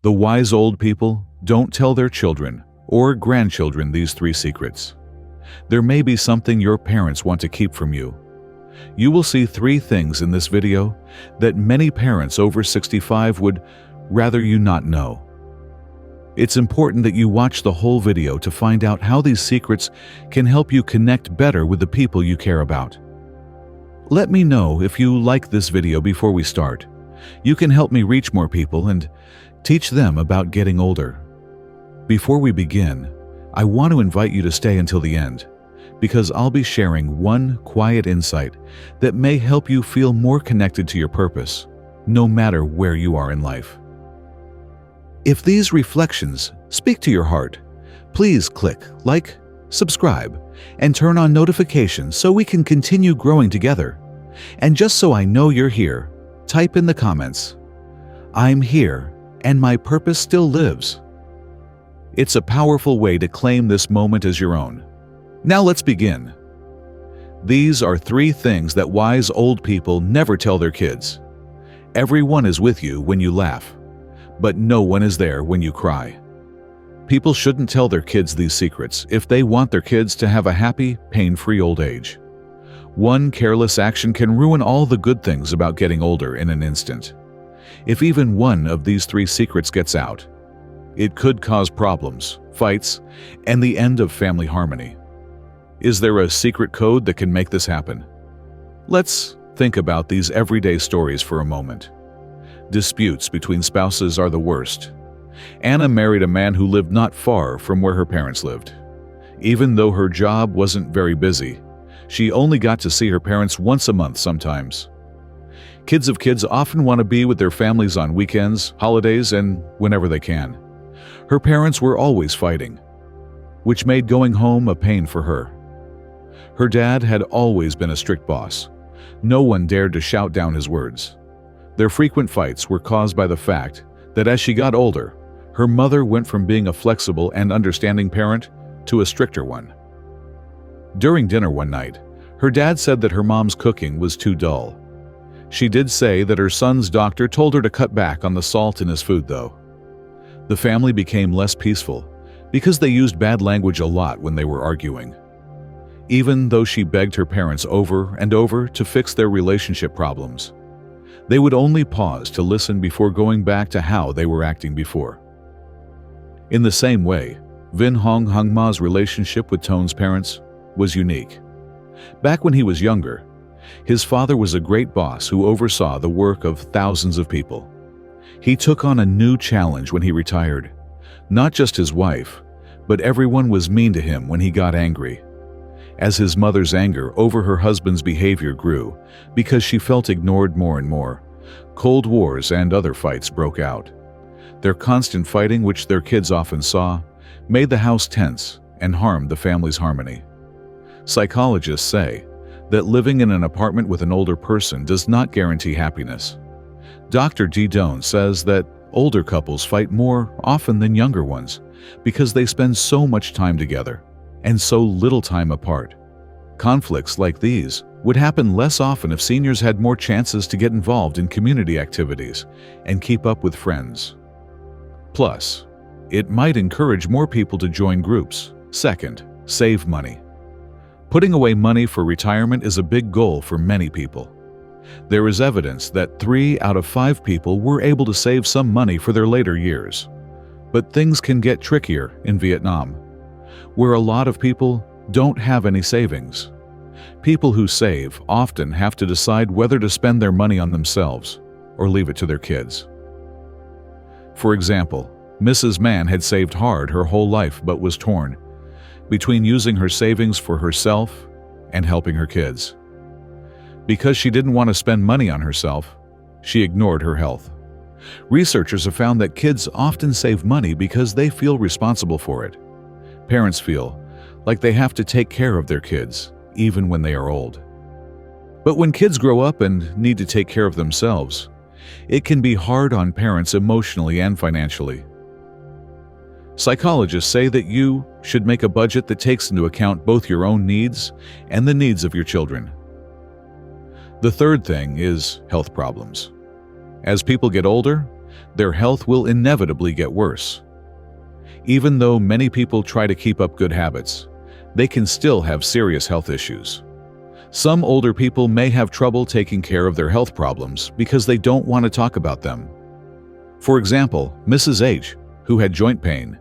The wise old people don't tell their children or grandchildren these three secrets. There may be something your parents want to keep from you. You will see three things in this video that many parents over 65 would rather you not know. It's important that you watch the whole video to find out how these secrets can help you connect better with the people you care about. Let me know if you like this video before we start. You can help me reach more people and teach them about getting older. Before we begin, I want to invite you to stay until the end, because I'll be sharing one quiet insight that may help you feel more connected to your purpose, no matter where you are in life. If these reflections speak to your heart, please click like, subscribe, and turn on notifications so we can continue growing together. And just so I know you're here, type in the comments, "I'm here and my purpose still lives." It's a powerful way to claim this moment as your own. Now let's begin. These are three things that wise old people never tell their kids. Everyone is with you when you laugh, but no one is there when you cry. People shouldn't tell their kids these secrets if they want their kids to have a happy, pain-free old age. One careless action can ruin all the good things about getting older in an instant. If even one of these three secrets gets out, it could cause problems, fights, and the end of family harmony. Is there a secret code that can make this happen? Let's think about these everyday stories for a moment. Disputes between spouses are the worst. Anna married a man who lived not far from where her parents lived. Even though her job wasn't very busy, she only got to see her parents once a month sometimes. Kids of kids often want to be with their families on weekends, holidays, and whenever they can. Her parents were always fighting, which made going home a pain for her. Her dad had always been a strict boss. No one dared to shout down his words. Their frequent fights were caused by the fact that as she got older, her mother went from being a flexible and understanding parent to a stricter one. During dinner one night, her dad said that her mom's cooking was too dull. She did say that her son's doctor told her to cut back on the salt in his food, though. The family became less peaceful because they used bad language a lot when they were arguing. Even though she begged her parents over and over to fix their relationship problems, they would only pause to listen before going back to how they were acting before. In the same way, Vin Hong Hungma's relationship with Tone's parents was unique. Back when he was younger, his father was a great boss who oversaw the work of thousands of people. He took on a new challenge when he retired. Not just his wife, but everyone was mean to him when he got angry. As his mother's anger over her husband's behavior grew, because she felt ignored more and more, cold wars and other fights broke out. Their constant fighting, which their kids often saw, made the house tense and harmed the family's harmony. Psychologists say that living in an apartment with an older person does not guarantee happiness. Dr. D. Doan says that older couples fight more often than younger ones because they spend so much time together and so little time apart. Conflicts like these would happen less often if seniors had more chances to get involved in community activities and keep up with friends. Plus, it might encourage more people to join groups. Second, save money. Putting away money for retirement is a big goal for many people. There is evidence that 3 out of 5 people were able to save some money for their later years. But things can get trickier in Vietnam, where a lot of people don't have any savings. People who save often have to decide whether to spend their money on themselves or leave it to their kids. For example, Mrs. Mann had saved hard her whole life but was torn between using her savings for herself and helping her kids. Because she didn't want to spend money on herself, she ignored her health. Researchers have found that kids often save money because they feel responsible for it. Parents feel like they have to take care of their kids, even when they are old. But when kids grow up and need to take care of themselves, it can be hard on parents emotionally and financially. Psychologists say that you should make a budget that takes into account both your own needs and the needs of your children. The third thing is health problems. As people get older, their health will inevitably get worse. Even though many people try to keep up good habits, they can still have serious health issues. Some older people may have trouble taking care of their health problems because they don't want to talk about them. For example, Mrs. H, who had joint pain,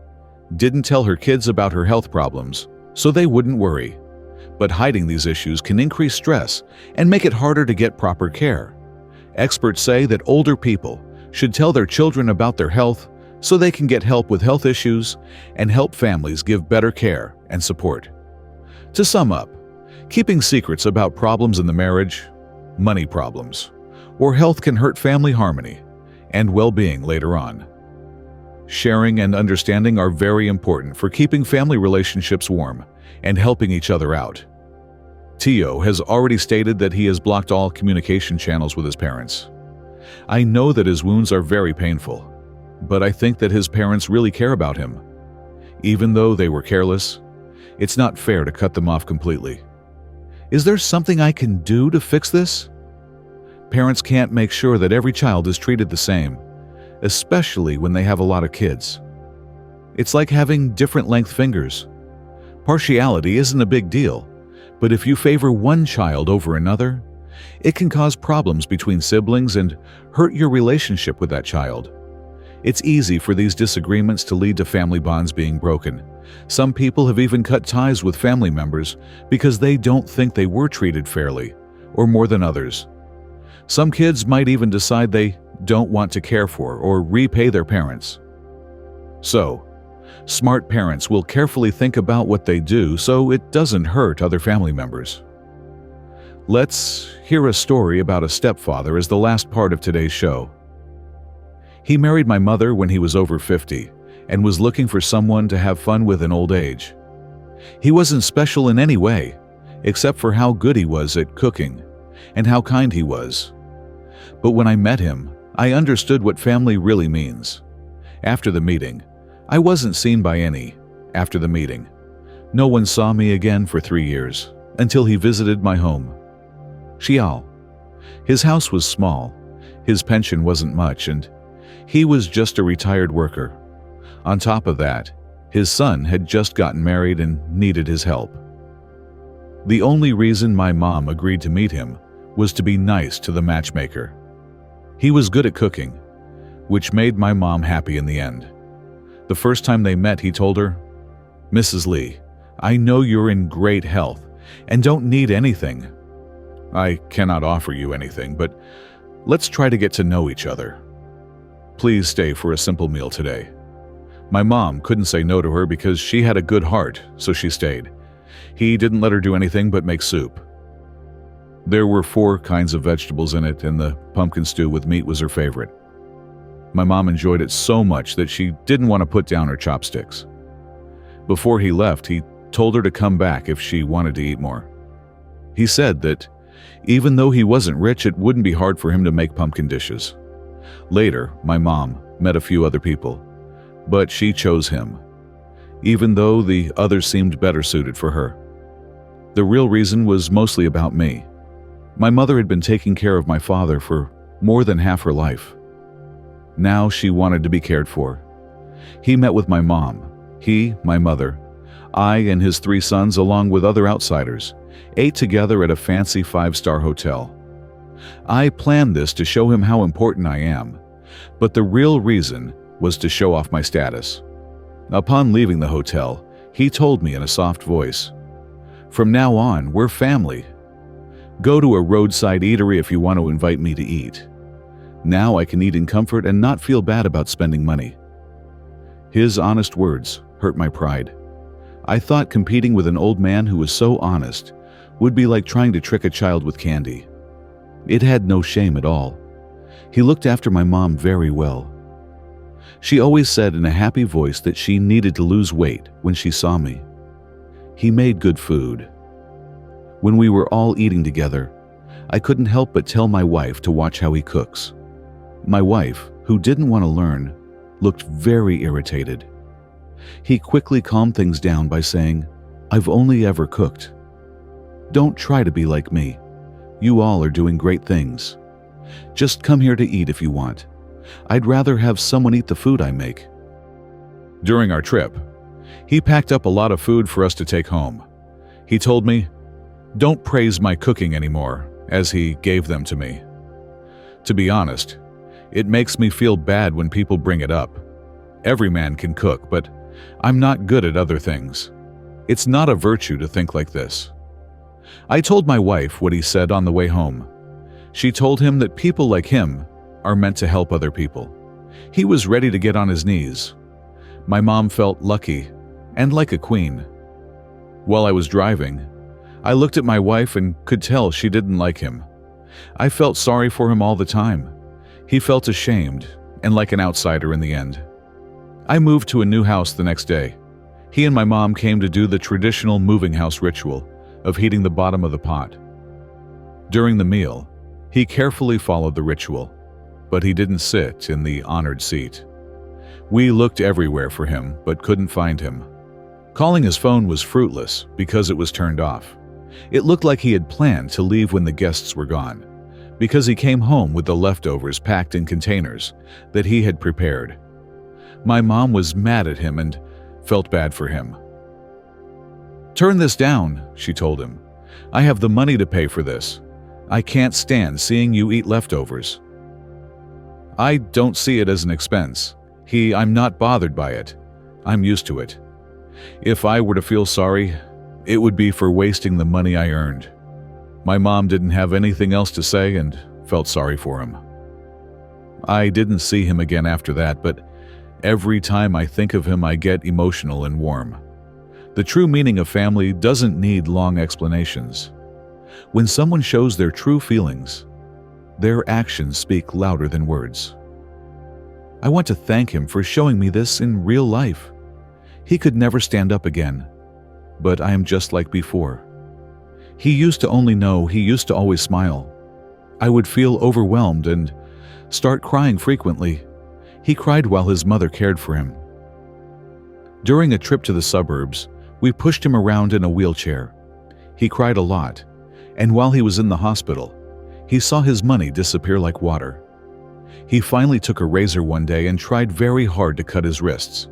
didn't tell her kids about her health problems so they wouldn't worry. But hiding these issues can increase stress and make it harder to get proper care. Experts say that older people should tell their children about their health so they can get help with health issues and help families give better care and support. To sum up, keeping secrets about problems in the marriage, money problems, or health can hurt family harmony and well-being later on. Sharing and understanding are very important for keeping family relationships warm and helping each other out. Tio has already stated that he has blocked all communication channels with his parents. I know that his wounds are very painful, but I think that his parents really care about him. Even though they were careless, it's not fair to cut them off completely. Is there something I can do to fix this? Parents can't make sure that every child is treated the same, especially when they have a lot of kids. It's like having different length fingers. Partiality isn't a big deal, but if you favor one child over another, it can cause problems between siblings and hurt your relationship with that child. It's easy for these disagreements to lead to family bonds being broken. Some people have even cut ties with family members because they don't think they were treated fairly or more than others. Some kids might even decide they don't want to care for or repay their parents. So, smart parents will carefully think about what they do so it doesn't hurt other family members. Let's hear a story about a stepfather as the last part of today's show. He married my mother when he was over 50 and was looking for someone to have fun with in old age. He wasn't special in any way, except for how good he was at cooking and how kind he was. But when I met him, I understood what family really means. After the meeting, I wasn't seen by any. After the meeting, no one saw me again for 3 years, until he visited my home. Xiao. His house was small, his pension wasn't much, and he was just a retired worker. On top of that, his son had just gotten married and needed his help. The only reason my mom agreed to meet him was to be nice to the matchmaker. He was good at cooking, which made my mom happy in the end. The first time they met, he told her, "Mrs. Lee, I know you're in great health and don't need anything. I cannot offer you anything, but let's try to get to know each other. Please stay for a simple meal today." My mom couldn't say no to her because she had a good heart, so she stayed. He didn't let her do anything but make soup. There were 4 kinds of vegetables in it, and the pumpkin stew with meat was her favorite. My mom enjoyed it so much that she didn't want to put down her chopsticks. Before he left, he told her to come back if she wanted to eat more. He said that even though he wasn't rich, it wouldn't be hard for him to make pumpkin dishes. Later, my mom met a few other people, but she chose him, even though the others seemed better suited for her. The real reason was mostly about me. My mother had been taking care of my father for more than half her life. Now she wanted to be cared for. He met with my mom. He, my mother, I and his 3 sons, along with other outsiders, ate together at a fancy 5-star hotel. I planned this to show him how important I am, but the real reason was to show off my status. Upon leaving the hotel, he told me in a soft voice, "From now on, we're family. Go to a roadside eatery if you want to invite me to eat. Now I can eat in comfort and not feel bad about spending money." His honest words hurt my pride. I thought competing with an old man who was so honest would be like trying to trick a child with candy. It had no shame at all. He looked after my mom very well. She always said in a happy voice that she needed to lose weight when she saw me. He made good food. When we were all eating together, I couldn't help but tell my wife to watch how he cooks. My wife, who didn't want to learn, looked very irritated. He quickly calmed things down by saying, "I've only ever cooked. Don't try to be like me. You all are doing great things. Just come here to eat if you want. I'd rather have someone eat the food I make. During our trip, he packed up a lot of food for us to take home. He told me, "Don't praise my cooking anymore," as he gave them to me. To be honest, it makes me feel bad when people bring it up. Every man can cook, but I'm not good at other things. It's not a virtue to think like this. I told my wife what he said on the way home. She told him that people like him are meant to help other people. He was ready to get on his knees. My mom felt lucky and like a queen. While I was driving, I looked at my wife and could tell she didn't like him. I felt sorry for him all the time. He felt ashamed and like an outsider in the end. I moved to a new house the next day. He and my mom came to do the traditional moving house ritual of heating the bottom of the pot. During the meal, he carefully followed the ritual, but he didn't sit in the honored seat. We looked everywhere for him, but couldn't find him. Calling his phone was fruitless because it was turned off. It looked like he had planned to leave when the guests were gone, because he came home with the leftovers packed in containers that he had prepared. My mom was mad at him and felt bad for him. "Turn this down," she told him. "I have the money to pay for this. I can't stand seeing you eat leftovers." I don't see it as an expense. I'm not bothered by it. I'm used to it. If I were to feel sorry, it would be for wasting the money I earned. My mom didn't have anything else to say and felt sorry for him. I didn't see him again after that, but every time I think of him, I get emotional and warm. The true meaning of family doesn't need long explanations. When someone shows their true feelings, their actions speak louder than words. I want to thank him for showing me this in real life. He could never stand up again, but I am just like before. He used to only know, he used to always smile. I would feel overwhelmed and start crying frequently. He cried while his mother cared for him. During a trip to the suburbs, we pushed him around in a wheelchair. He cried a lot, and while he was in the hospital, he saw his money disappear like water. He finally took a razor one day and tried very hard to cut his wrists.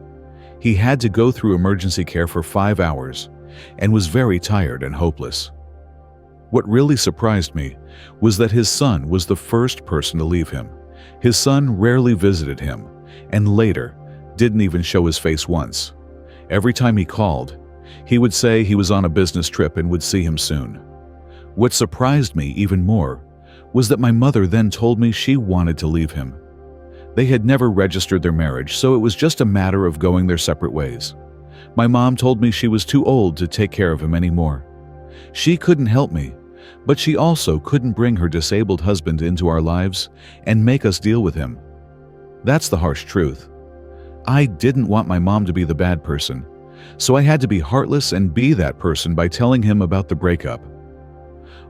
He had to go through emergency care for 5 hours and was very tired and hopeless. What really surprised me was that his son was the first person to leave him. His son rarely visited him, and later didn't even show his face once. Every time he called, he would say he was on a business trip and would see him soon. What surprised me even more was that my mother then told me she wanted to leave him. They had never registered their marriage, so it was just a matter of going their separate ways. My mom told me she was too old to take care of him anymore. She couldn't help me, but she also couldn't bring her disabled husband into our lives and make us deal with him. That's the harsh truth. I didn't want my mom to be the bad person, so I had to be heartless and be that person by telling him about the breakup.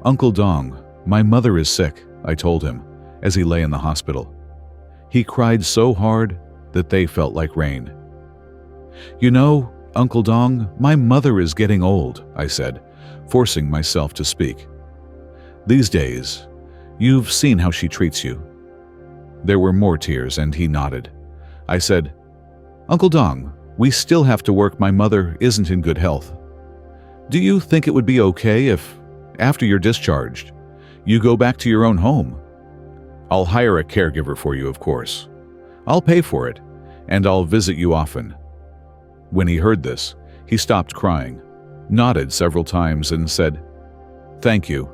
"Uncle Dong, my mother is sick," I told him as he lay in the hospital. He cried so hard that they felt like rain. "You know, Uncle Dong, my mother is getting old," I said, forcing myself to speak. "These days, you've seen how she treats you." There were more tears and he nodded. I said, "Uncle Dong, we still have to work. My mother isn't in good health. Do you think it would be okay if, after you're discharged, you go back to your own home? I'll hire a caregiver for you, of course. I'll pay for it, and I'll visit you often." When he heard this, he stopped crying, nodded several times, and said, "Thank you.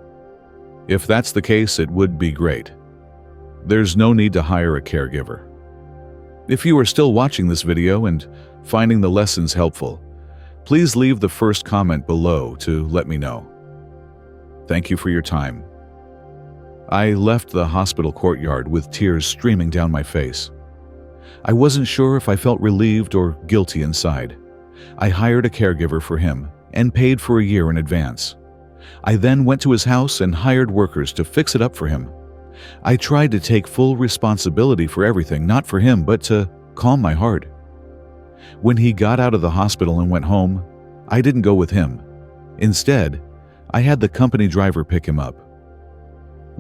If that's the case, it would be great. There's no need to hire a caregiver." If you are still watching this video and finding the lessons helpful, please leave the first comment below to let me know. Thank you for your time. I left the hospital courtyard with tears streaming down my face. I wasn't sure if I felt relieved or guilty inside. I hired a caregiver for him and paid for a year in advance. I then went to his house and hired workers to fix it up for him. I tried to take full responsibility for everything, not for him, but to calm my heart. When he got out of the hospital and went home, I didn't go with him. Instead, I had the company driver pick him up.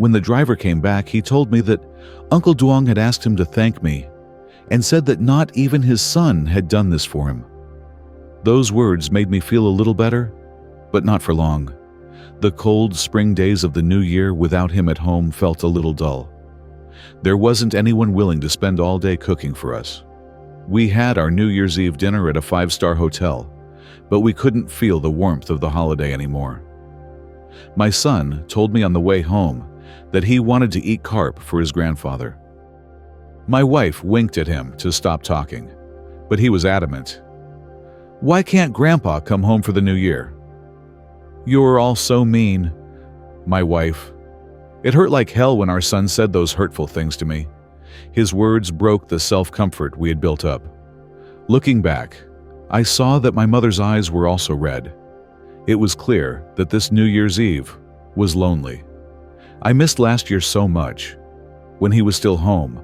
When the driver came back, he told me that Uncle Duong had asked him to thank me and said that not even his son had done this for him. Those words made me feel a little better, but not for long. The cold spring days of the new year without him at home felt a little dull. There wasn't anyone willing to spend all day cooking for us. We had our New Year's Eve dinner at a 5-star hotel, but we couldn't feel the warmth of the holiday anymore. My son told me on the way home that he wanted to eat carp for his grandfather. My wife winked at him to stop talking, but he was adamant. "Why can't Grandpa come home for the new year?" "You're all so mean." My wife. It hurt like hell when our son said those hurtful things to me. His words broke the self-comfort we had built up. Looking back, I saw that my mother's eyes were also red. It was clear that this New Year's Eve was lonely. I missed last year so much. When he was still home,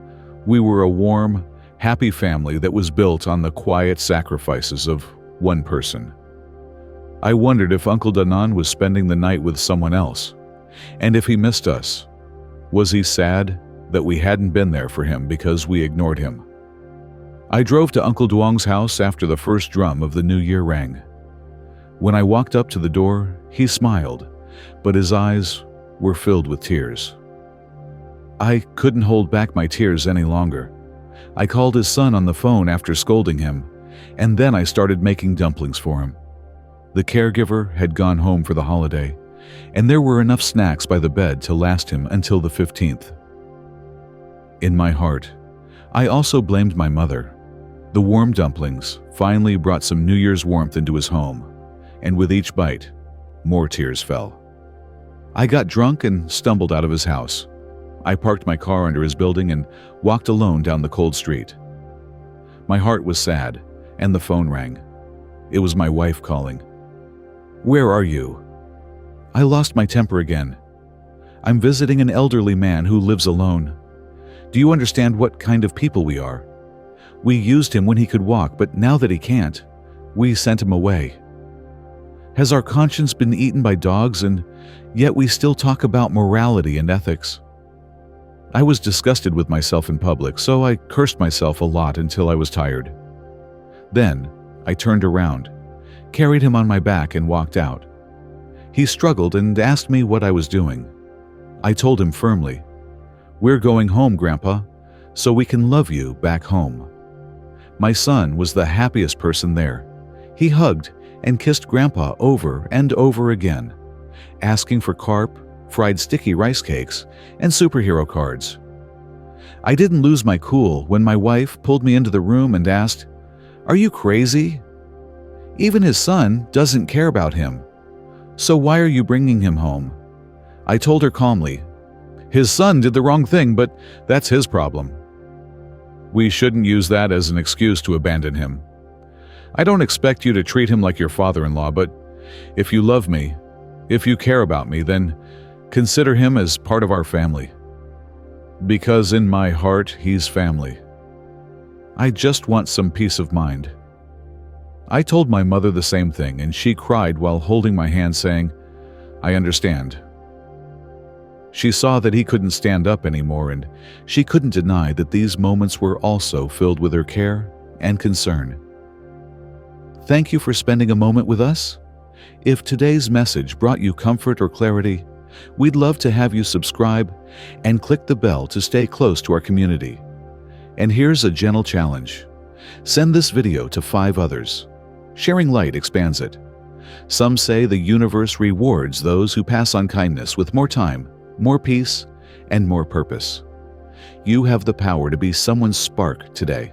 we were a warm, happy family that was built on the quiet sacrifices of one person. I wondered if Uncle Danan was spending the night with someone else, and if he missed us. Was he sad that we hadn't been there for him because we ignored him? I drove to Uncle Duong's house after the first drum of the new year rang. When I walked up to the door, he smiled, but his eyes were filled with tears. I couldn't hold back my tears any longer. I called his son on the phone after scolding him, and then I started making dumplings for him. The caregiver had gone home for the holiday, and there were enough snacks by the bed to last him until the 15th. In my heart, I also blamed my mother. The warm dumplings finally brought some New Year's warmth into his home, and with each bite, more tears fell. I got drunk and stumbled out of his house. I parked my car under his building and walked alone down the cold street. My heart was sad, and the phone rang. It was my wife calling. "Where are you?" I lost my temper again. "I'm visiting an elderly man who lives alone. Do you understand what kind of people we are? We used him when he could walk, but now that he can't, we sent him away. Has our conscience been eaten by dogs, and yet we still talk about morality and ethics?" I was disgusted with myself in public, so I cursed myself a lot until I was tired. Then I turned around, carried him on my back, and walked out. He struggled and asked me what I was doing. I told him firmly, "We're going home, Grandpa, so we can love you back home." My son was the happiest person there. He hugged and kissed Grandpa over and over again, asking for carp, fried sticky rice cakes, and superhero cards. I didn't lose my cool when my wife pulled me into the room and asked, "Are you crazy? Even his son doesn't care about him. So why are you bringing him home?" I told her calmly, "His son did the wrong thing, but that's his problem. We shouldn't use that as an excuse to abandon him. I don't expect you to treat him like your father-in-law, but if you love me, if you care about me, then consider him as part of our family. Because in my heart, he's family. I just want some peace of mind." I told my mother the same thing, and she cried while holding my hand, saying, "I understand." She saw that he couldn't stand up anymore, and she couldn't deny that these moments were also filled with her care and concern. Thank you for spending a moment with us. If today's message brought you comfort or clarity, we'd love to have you subscribe and click the bell to stay close to our community. And here's a gentle challenge. Send this video to 5 others. Sharing light expands it. Some say the universe rewards those who pass on kindness with more time, more peace, and more purpose. You have the power to be someone's spark today.